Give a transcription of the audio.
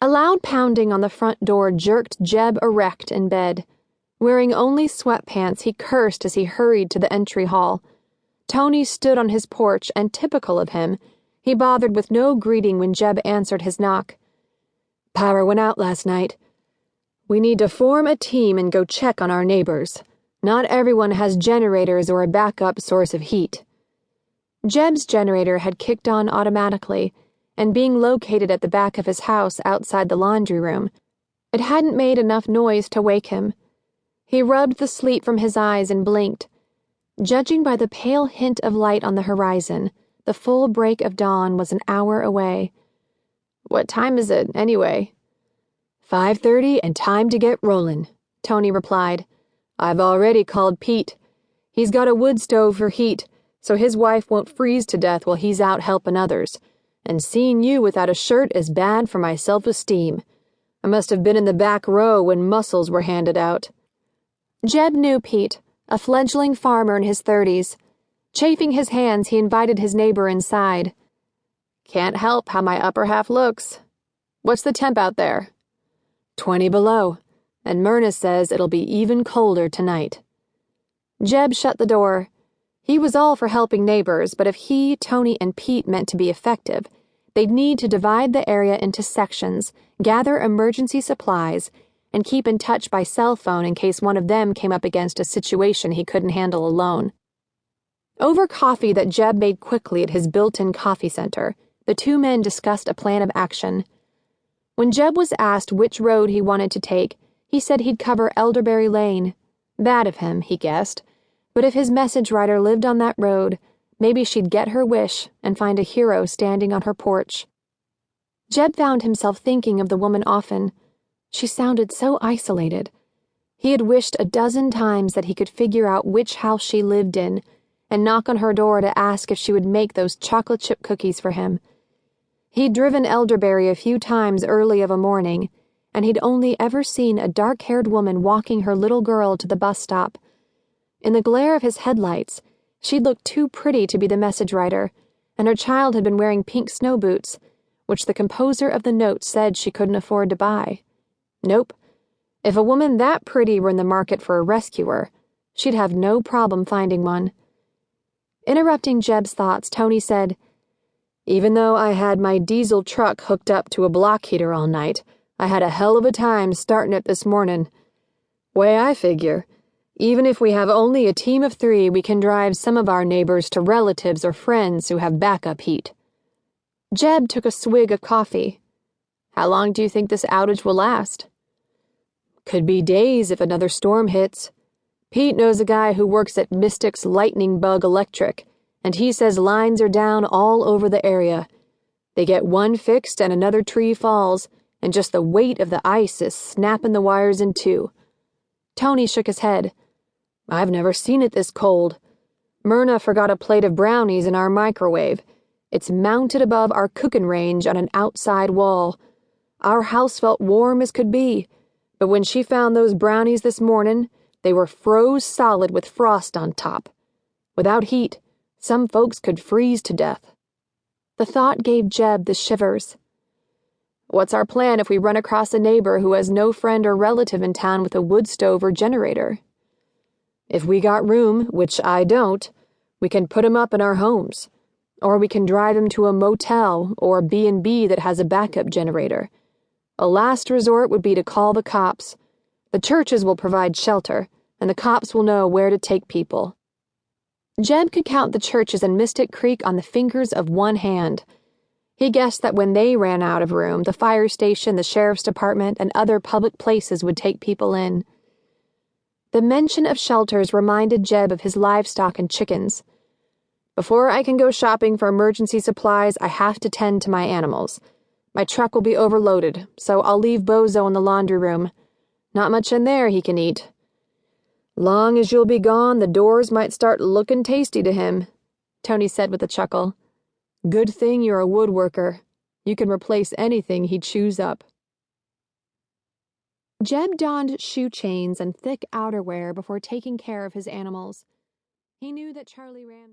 A loud pounding on the front door jerked Jeb erect in bed. Wearing only sweatpants, he cursed as he hurried to the entry hall. Tony stood on his porch, and typical of him, he bothered with no greeting when Jeb answered his knock. "Power went out last night. We need to form a team and go check on our neighbors. Not everyone has generators or a backup source of heat." Jeb's generator had kicked on automatically, and being located at the back of his house outside the laundry room, it hadn't made enough noise to wake him. He rubbed the sleep from his eyes and blinked. Judging by the pale hint of light on the horizon, the full break of dawn was an hour away. "What time is it, anyway?" 5:30 and time to get rolling," Tony replied. "I've already called Pete. He's got a wood stove for heat, so his wife won't freeze to death while he's out helping others. And seeing you without a shirt is bad for my self-esteem. I must have been in the back row when mussels were handed out." Jeb knew Pete, a fledgling farmer in his 30s. Chafing his hands, he invited his neighbor inside. "Can't help how my upper half looks. What's the temp out there?" 20 below, and Myrna says it'll be even colder tonight." Jeb shut the door. He was all for helping neighbors, but if he, Tony, and Pete meant to be effective, they'd need to divide the area into sections, gather emergency supplies, and keep in touch by cell phone in case one of them came up against a situation he couldn't handle alone. Over coffee that Jeb made quickly at his built-in coffee center, the two men discussed a plan of action. When Jeb was asked which road he wanted to take, he said he'd cover Elderberry Lane. Bad of him, he guessed. But if his message writer lived on that road, maybe she'd get her wish and find a hero standing on her porch. Jeb found himself thinking of the woman often. She sounded so isolated. He had wished a dozen times that he could figure out which house she lived in and knock on her door to ask if she would make those chocolate chip cookies for him. He'd driven Elderberry a few times early of a morning, and he'd only ever seen a dark-haired woman walking her little girl to the bus stop. In the glare of his headlights, she'd looked too pretty to be the message writer, and her child had been wearing pink snow boots, which the composer of the note said she couldn't afford to buy. Nope. If a woman that pretty were in the market for a rescuer, she'd have no problem finding one. Interrupting Jeb's thoughts, Tony said, "Even though I had my diesel truck hooked up to a block heater all night, I had a hell of a time starting it this morning. Way I figure, even if we have only a team of 3, we can drive some of our neighbors to relatives or friends who have backup heat." Jeb took a swig of coffee. "How long do you think this outage will last?" "Could be days if another storm hits. Pete knows a guy who works at Mystic's Lightning Bug Electric, and he says lines are down all over the area. They get one fixed and another tree falls, and just the weight of the ice is snapping the wires in two." Tony shook his head. "I've never seen it this cold. Myrna forgot a plate of brownies in our microwave. It's mounted above our cooking range on an outside wall. Our house felt warm as could be, but when she found those brownies this morning, they were froze solid with frost on top. Without heat, some folks could freeze to death." The thought gave Jeb the shivers. "What's our plan if we run across a neighbor who has no friend or relative in town with a wood stove or generator?" "If we got room, which I don't, we can put 'em up in our homes. Or we can drive 'em to a motel or a B&B that has a backup generator. A last resort would be to call the cops. The churches will provide shelter, and the cops will know where to take people." Jeb could count the churches in Mystic Creek on the fingers of one hand. He guessed that when they ran out of room, the fire station, the sheriff's department, and other public places would take people in. The mention of shelters reminded Jeb of his livestock and chickens. "Before I can go shopping for emergency supplies, I have to tend to my animals. My truck will be overloaded, so I'll leave Bozo in the laundry room. Not much in there he can eat. Long as you'll be gone, the doors might start looking tasty to him," Tony said with a chuckle. "Good thing you're a woodworker. You can replace anything he chews up." Jeb donned shoe chains and thick outerwear before taking care of his animals. He knew that Charlie Ramsey